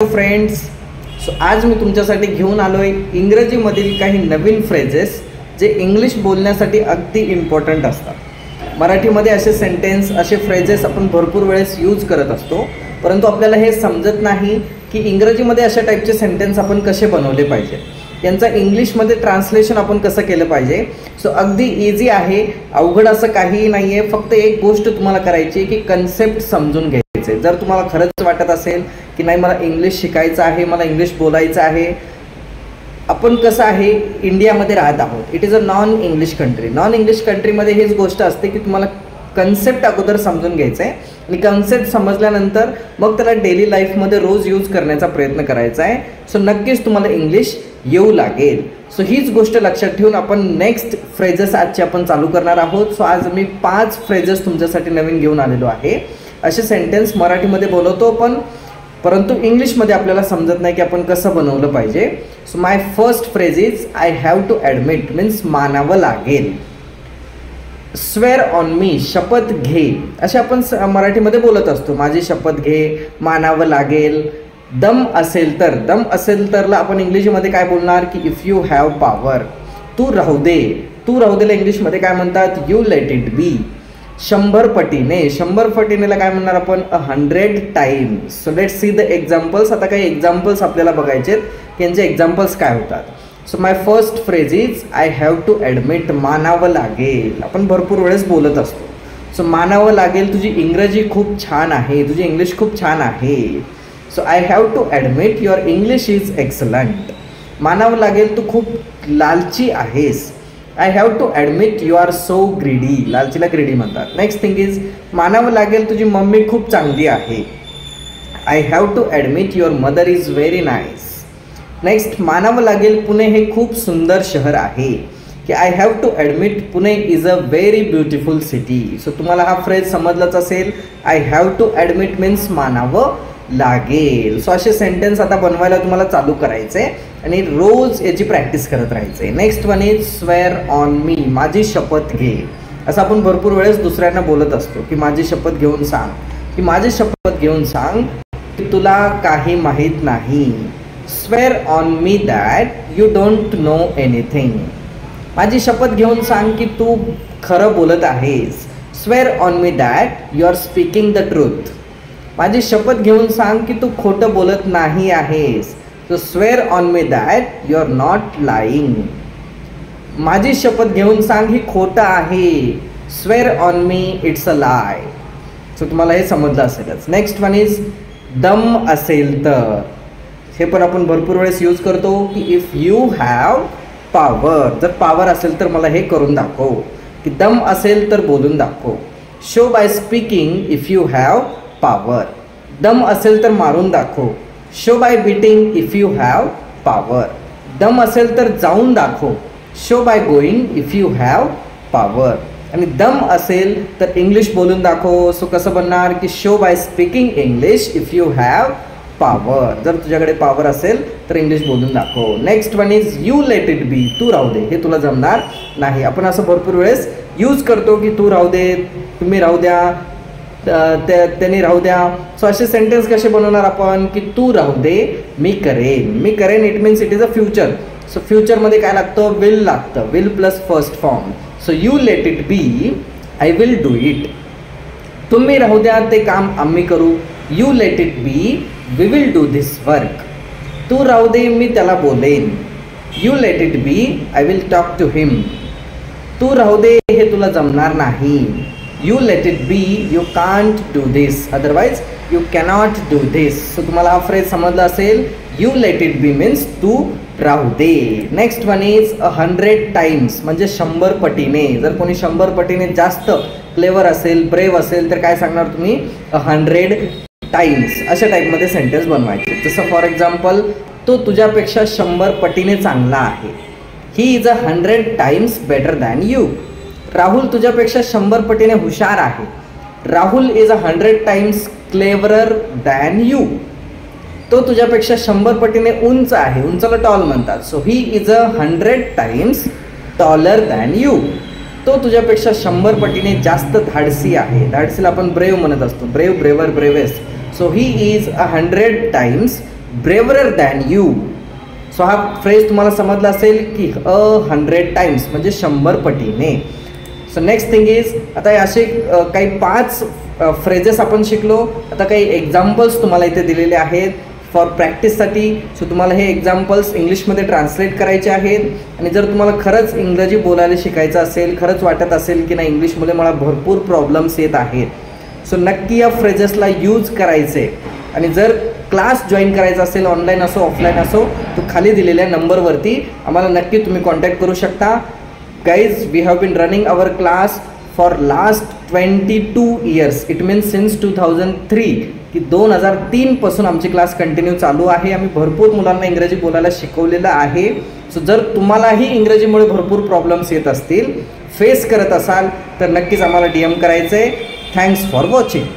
Friends, so आज मी तुमच्यासाठी घेऊन आलो आहे इंग्रजीमधील काही नवीन फ्रेजेस जे इंग्लिश बोलण्यासाठी अगदी इम्पॉर्टंट असतात। मराठीमध्ये असे सेंटेन्स असे फ्रेजेस आपण भरपूर वेळेस यूज करत असतो, परंतु आपल्याला हे समजत नाही की इंग्रजीमध्ये अशा टाईपचे सेंटेन्स आपण कसे बनवले पाहिजे, यांचा इंग्लिशमध्ये ट्रान्सलेशन आपण कसं केलं पाहिजे। सो अगदी इझी आहे, अवघड असं काहीही नाही आहे। फक्त एक गोष्ट तुम्हाला करायची की कन्सेप्ट समजून घ्यायचे। जर तुम्हाला खरंच वाटत असेल की नाही मला इंग्लिश शिकायचं आहे, मला इंग्लिश बोलायचं आहे, आपण कसं आहे इंडियामध्ये राहत आहोत, it is a non English country. Non English कंट्रीमध्ये हेच गोष्ट असते की तुम्हाला कन्सेप्ट अगोदर समजून घ्यायचं आहे आणि कन्सेप्ट समजल्यानंतर मग त्याला डेली लाईफमध्ये रोज यूज करण्याचा प्रयत्न करायचा आहे। सो नक्कीच तुम्हाला इंग्लिश येऊ लागेल। सो हीच गोष्ट लक्षात ठेवून आपण नेक्स्ट फ्रेजेस आजचे आपण चालू करणार आहोत। सो आज मी 5 फ्रेजेस तुमच्यासाठी नवीन घेऊन आलेलो आहे। असे सेंटेन्स मराठीमध्ये बोलवतो परंतु इंग्लिशमध्ये आपल्याला समजत नाही की आपण कसं बनवलं पाहिजे। So my first phrase is I have to admit, means मानावं लागेल। स्वेअर ऑन मी, शपथ घे, असे आपण मराठीमध्ये बोलत असतो। माझी शपथ घे, मानावं लागेल। दम असेल तरला आपण इंग्लिशमध्ये काय बोलणार की इफ यू हॅव पॉवर। तू राहू देला इंग्लिशमध्ये काय म्हणतात, यू लेट इट बी। 100 पटीनेला काय म्हणणार आपण, 100 times. So let's see the examples. आता काही एक्झाम्पल्स आपल्याला बघायचे आहेत की यांचे एक्झाम्पल्स काय होतात। So my first phrase is I have to admit, मानावं लागेल। आपण भरपूर वेळेस बोलत असतो। सो मानावं लागेल, तुझी इंग्रजी खूप छान आहे, तुझी इंग्लिश खूप छान आहे। So I have to admit your English is excellent. मानावं लागेल, तू खूप लालची आहेस। I have to admit you are so greedy, लालचीला ग्रीडी म्हणतात। नेक्स्ट थिंग इज मानावं लागेल, तुझी मम्मी खूप चांगली आहे। I have to admit your mother is very nice. Next मानावं लागेल, पुणे हे खूप सुंदर शहर आहे, की I have to admit Pune is a very beautiful city. So तुम्हाला हा फ्रेज समजलाच असेल, I have to admit means मानावं लागेल। सो असे सेंटेन्स आता बनवायला तुम्हाला चालू करायचे आणि रोज याची प्रॅक्टिस करत राहायचे। Next one is swear on me, माझी शपथ घे। असं आपण भरपूर वेळेस दुसऱ्यांना बोलत असतो की माझी शपथ घेऊन सांग, की माझी शपथ घेऊन सांग की तुला काही माहीत नाही। Swear on me that you don't know anything. माझी शपथ घेऊन सांग की तू खरं बोलत आहेस। Swear on me that you are speaking the truth. माझी शपथ घेऊन सांग की तू खोटं बोलत नाही आहेस। So swear on me that you are not lying. माझी शपथ घेऊन सांग ही खोटं आहे। Swear on me it's a lie. So तुम्हाला हे समजलं असेलच। नेक्स्ट वन इज दम असेल तर, हे पण आपण भरपूर वेळेस यूज करतो की इफ यू हॅव पॉवर, जर पॉवर असेल तर मला हे करून दाखव, की दम असेल तर बोलून दाखव। Show by speaking if you have power, दम असेल तर मारून दाखव। Show by beating if you have power, दम असेल तर जाऊन दाखव। Show by going if you have power, आणि दम असेल तर इंग्लिश बोलून दाखव। सो कसं बनणार की show by speaking English if you have power, जर तुझ्याकडे पॉवर असेल तर इंग्लिश बोलून दाखव। Next one is you let it be, तू राहू दे, हे तुला जमणार नाही। आपण असं भरपूर वेळेस यूज करतो की तू राहू दे, तुम्ही राहू द्या, त्यांनी राहू द्या। सो असे सेंटेन्स कसे बनवणार आपण की तू राहू दे, मी करेन, it means it is a future. So फ्युचरमध्ये काय लागतं, विल लागतं, will plus first form. So you let it be, I will do it. तुम्ही राहू द्या, ते काम आम्ही करू। You let it be, we will do this work. तू राहू दे, मी त्याला बोलेन। You let it be, I will talk to him. तू राहू दे, हे तुला जमणार नाही। You let it B, you can't do this, otherwise you cannot do this. So तुम्हाला हा फ्रेज समजला असेल, you let it be means तू राहू दे। नेक्स्ट वन इज 100 टाइम्स, म्हणजे 100 पटीने। जर कोणी 100 पटीने जास्त क्लेवर असेल, ब्रेव असेल तर काय सांगणार तुम्ही, 100 टाइम्स। अशा टाईपमध्ये सेंटेन्स बनवायचे। जसं फॉर एक्झाम्पल, तो तुझ्यापेक्षा 100 पटीने चांगला आहे। He is 100 times better than you. Rahul तुझ्यापेक्षा 100 पटीने हुशार आहे। Rahul is 100 times cleverer than you. तो तुझ्यापेक्षा 100 पटीने उंच आहे, उंचला टॉल म्हणतात। So he is 100 times taller than you. तो तुझ्यापेक्षा 100 पटीने जास्त धाडसी आहे। धाडसीला आपण ब्रेव म्हणत असतो, brave, braver, bravest. So he is 100 times braverer than you. So हा फ्रेज तुम्हाला समजला असेल की 100 टाइम्स म्हणजे 100 पटीने. सो नेक्स्ट थिंग इज, आता असे काही 5 फ्रेजेस आपण शिकलो. आता काही एक्झाम्पल्स तुम्हाला इथे दिलेले आहेत फॉर प्रॅक्टिससाठी. सो तुम्हाला हे एक्झाम्पल्स इंग्लिशमध्ये ट्रान्सलेट करायचे आहेत. आणि जर तुम्हाला खरंच इंग्रजी बोलायला शिकायचं असेल, खरंच वाटत असेल की नाही इंग्लिशमध्ये मला भरपूर प्रॉब्लेम्स येत आहेत, सो नक्की या फ्रेजेसला यूज करायचे. आणि जर क्लास जॉईन करायचा असेल, ऑनलाईन असो ऑफलाईन असो, तो खाली दिलेल्या नंबरवरती आम्हाला नक्की तुम्ही कॉन्टॅक्ट करू शकता. Guys, we have been running our class for last 22 years. It means since 2003 की 2003 पासून आमची क्लास कंटिन्यू चालू आहे. आम्ही भरपूर मुलांना इंग्रजी बोलायला शिकवलेलं आहे. सो जर तुम्हालाही इंग्रजीमुळे भरपूर प्रॉब्लेम्स येत असतील, फेस करत असाल, तर नक्कीच आम्हाला DM करायचं आहे. Thanks for watching.